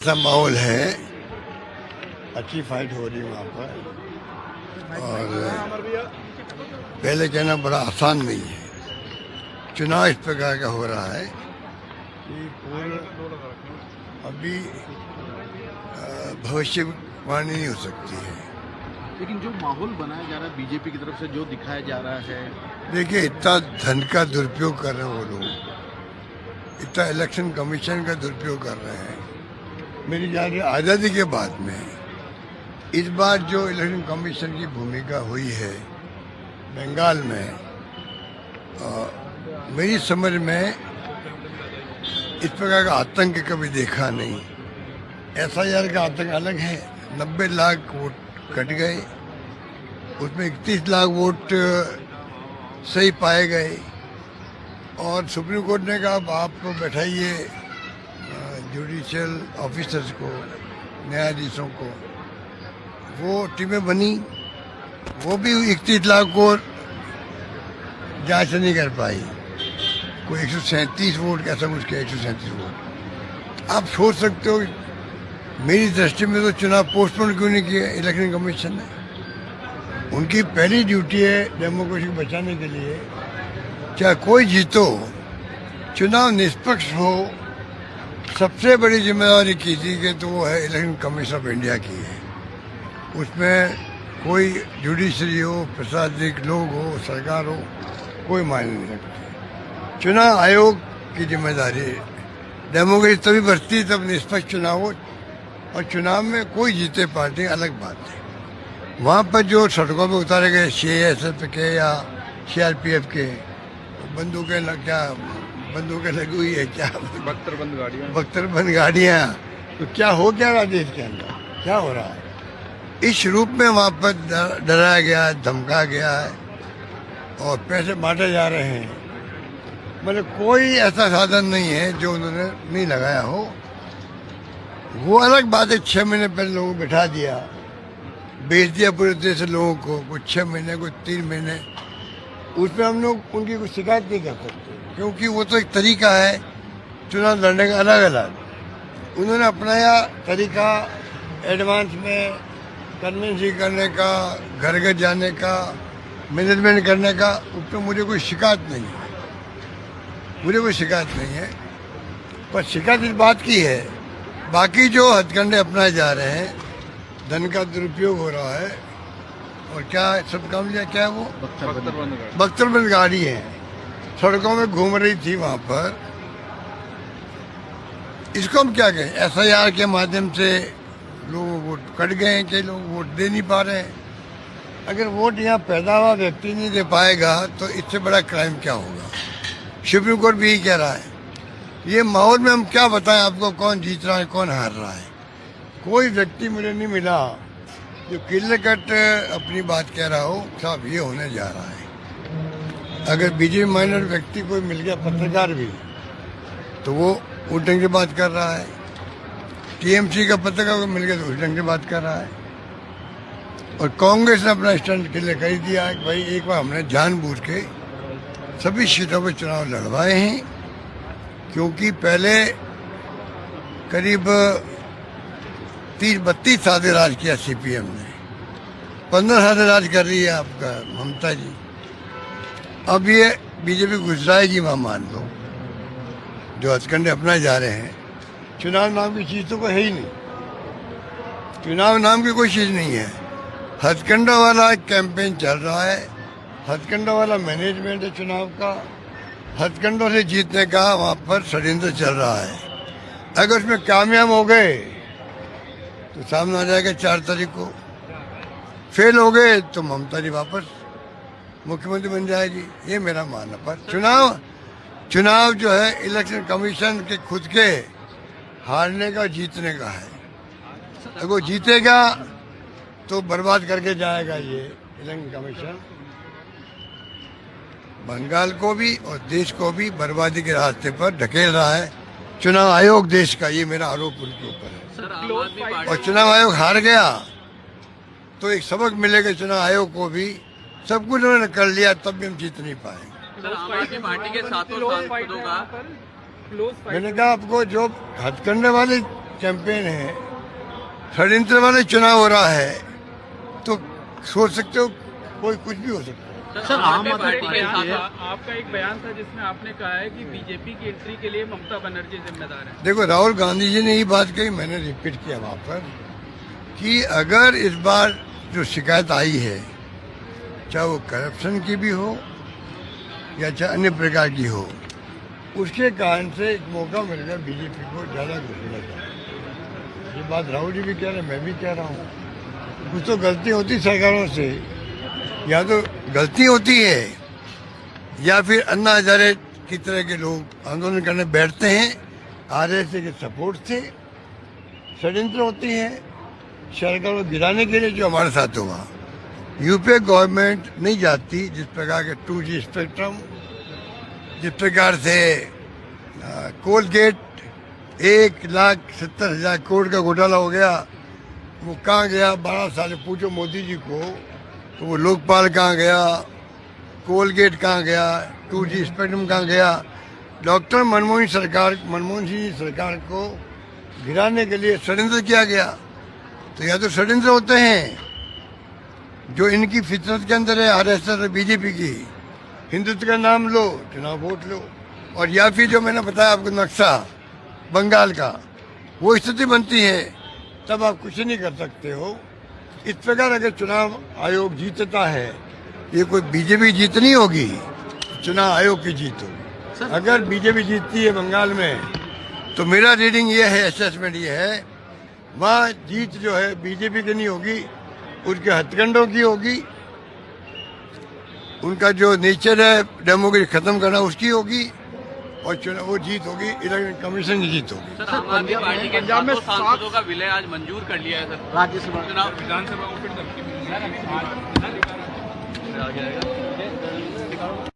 ऐसा माहौल है, अच्छी फाइट हो रही है वहाँ पर। और पहले कहना बड़ा आसान नहीं है। चुनाव इस प्रकार का हो रहा है कि अभी भविष्यवाणी नहीं हो सकती है। लेकिन जो माहौल बनाया जा रहा है बीजेपी की तरफ से, जो दिखाया जा रहा है, देखिए इतना धन का दुरुपयोग कर रहे हैं वो लोग, इतना इलेक्शन कमीशन का दुरुपयोग कर रहे हैं। मेरी जान आज़ादी के बाद में इस बार जो इलेक्शन कमीशन की भूमिका हुई है बंगाल में, मेरी समझ में इस प्रकार का आतंक कभी देखा नहीं। SIR का आतंक अलग है। 90 लाख वोट कट गए, उसमें 31 लाख वोट सही पाए गए। और सुप्रीम कोर्ट ने कहा आप बैठाइए जुडिशियल ऑफिसर्स को, न्यायाधीशों को। वो टीमें बनी, वो भी 31 लाख को जांच नहीं कर पाई। कोई 137 वोट कैसा कुछ किया, 137 वोट। आप सोच सकते हो, मेरी दृष्टि में तो चुनाव पोस्टपोन क्यों नहीं किए इलेक्शन कमीशन ने। उनकी पहली ड्यूटी है डेमोक्रेसी को बचाने के लिए, चाहे कोई जीतो, चुनाव निष्पक्ष हो। सबसे बड़ी जिम्मेदारी किसी के तो वो है इलेक्शन कमीशन ऑफ इंडिया की है। उसमें कोई जुडिशरी हो, प्रशासनिक लोग हो, सरकार हो, कोई मायने नहीं रखती। चुनाव आयोग की जिम्मेदारी है। डेमोक्रेसी तभी बढ़ती है तब निष्पक्ष चुनाव हो, और चुनाव में कोई जीते पार्टी अलग बात है। वहाँ पर जो सड़कों पर उतारे गए CISF के या CRPF के बंदूकें लगी हुई है, क्या बख्तरबंद गाड़ियाँ, तो क्या हो क्या रहा देश के अंदर, क्या हो रहा है? इस रूप में वहाँ पर डराया गया है, धमका गया है और पैसे बांटे जा रहे हैं। मतलब कोई ऐसा साधन नहीं है जो उन्होंने नहीं लगाया हो। वो अलग बात है, 6 महीने पहले लोगों को बैठा दिया, बेच दिया पूरे देश से लोगों को, कुछ 6 महीने, कुछ 3 महीने। उसमें हम लोग उनकी कुछ शिकायत नहीं कर सकते, क्योंकि वो तो एक तरीका है चुनाव लड़ने का अलग अलग। उन्होंने अपनाया तरीका एडवांस में कन्विंसिंग करने का, घर घर जाने का, मैनेजमेंट करने का। उस पर मुझे कोई शिकायत नहीं है, पर शिकायत इस बात की है, बाकी जो हथकंडे अपनाए जा रहे हैं, धन का दुरुपयोग हो रहा है। और क्या सब काम लिया, क्या है वो बख्तरबंद गाड़ी है, सड़कों में घूम रही थी वहां पर। इसको हम क्या कहें? SIR के माध्यम से लोग वोट कट गए हैं, कई लोग वोट दे नहीं पा रहे हैं। अगर वोट यहाँ पैदा हुआ व्यक्ति नहीं दे पाएगा तो इससे बड़ा क्राइम क्या होगा? सुप्रीम कोर्ट भी यही कह रहा है। ये माहौल में हम क्या बताएं आपको, कौन जीत रहा है, कौन हार रहा है? कोई व्यक्ति मुझे नहीं मिला जो क्लियर कट अपनी बात कह रहा हो साहब ये होने जा रहा है। अगर BJP माइनर व्यक्ति कोई मिल गया, पत्रकार भी, तो वो उस ढंग से बात कर रहा है। TMC का पत्रकार को मिल गया तो उस ढंग से बात कर रहा है। और कांग्रेस ने अपना स्टैंड क्लियर कर दिया है कि भाई एक बार हमने जानबूझ के सभी सीटों पर चुनाव लड़वाए हैं, क्योंकि पहले करीब 30-32 साल राज किया CPM ने, 15 साल राज कर रही है आपका ममता जी। अब ये BJP गुजराएगी वहाँ, मान लो, जो हथकंडे अपनाए जा रहे हैं। चुनाव नाम की चीज़ तो कोई है ही नहीं, चुनाव नाम की कोई चीज़ नहीं है। हथकंडा वाला कैंपेन चल रहा है, हथकंडा वाला मैनेजमेंट है चुनाव का, हथकंडों से जीतने का वहाँ पर षड्यंत्र चल रहा है। अगर उसमें कामयाब हो गए तो सामने आ जाएगा 4 तारीख को। फेल हो गए तो ममता जी वापस मुख्यमंत्री बन जाएगी, ये मेरा मानना। पर चुनाव जो है इलेक्शन कमीशन के खुद के हारने का, जीतने का है। अगर वो जीतेगा तो बर्बाद करके जाएगा ये इलेक्शन कमीशन, बंगाल को भी और देश को भी बर्बादी के रास्ते पर ढकेल रहा है चुनाव आयोग देश का। ये मेरा आरोप उनके ऊपर है। और चुनाव आयोग हार गया तो एक सबक मिलेगा चुनाव आयोग को भी। सब कुछ उन्होंने कर लिया तब भी हम जीत नहीं पाए। आम आदमी पार्टी के सातों सांसदों का मैंने कहा आपको जो हथकंडे वाली कैंपेन है, षड्यंत्र वाले चुनाव हो रहा है, तो सोच सकते हो कोई कुछ भी हो सकता है। सर आम आदमी पार्टी पार्टी के आपका एक बयान था जिसमें आपने कहा है कि बीजेपी की एंट्री के लिए ममता बनर्जी जिम्मेदार है। देखो, राहुल गांधी जी ने ये बात कही, मैंने रिपीट किया वहाँ पर कि अगर इस बार जो शिकायत आई है, चाहे वो करप्शन की भी हो या चाहे अन्य प्रकार की हो, उसके कारण से एक मौका मिल गया बीजेपी को ज़्यादा घुसने का। ये बात राहुल जी भी कह रहे हैं, मैं भी कह रहा हूँ। कुछ तो गलती होती सरकारों से, या तो गलती होती है या फिर अन्ना हजारे की तरह के लोग आंदोलन करने बैठते हैं आरएसएस के सपोर्ट से, षड्यंत्र होती है सरकार को गिराने के लिए, जो हमारे साथ हुआ। यूपीए गवर्नमेंट नहीं जाती जिस प्रकार के 2G स्पेक्ट्रम, जिस प्रकार से कोलगेट 1,70,000 करोड़ का घोटाला हो गया, वो कहाँ गया 12 साल पूछो मोदी जी को, तो वो लोकपाल कहाँ गया, कोलगेट कहाँ गया, 2G स्पेक्ट्रम कहाँ गया। डॉक्टर मनमोहन सिंह जी सरकार को गिराने के लिए षड्यंत्र किया गया। तो या तो षड्यंत्र होते हैं जो इनकी फितरत के अंदर है, आरएसएस और बीजेपी की, हिंदुत्व का नाम लो, चुनाव वोट लो, और या फिर जो मैंने बताया आपको नक्शा बंगाल का, वो स्थिति बनती है, तब आप कुछ नहीं कर सकते हो। इस प्रकार अगर चुनाव आयोग जीतता है, ये कोई बीजेपी जीत नहीं होगी, चुनाव आयोग की जीत होगी। अगर बीजेपी जीतती है बंगाल में, तो मेरा रीडिंग ये है, असेसमेंट ये है, वहाँ जीत जो है बीजेपी की नहीं होगी, उसके हथकंडों की होगी, उनका जो नेचर है डेमोक्रेसी खत्म करना उसकी होगी, और चुनाव वो जीत होगी, इलेक्शन कमीशन की जीत होगी। सर आम आदमी पार्टी के पंजाब में 700 सांसदों का विलय आज मंजूर कर लिया है सर राज्यसभा चुनाव, विधानसभा को फिर धमकी मिली है।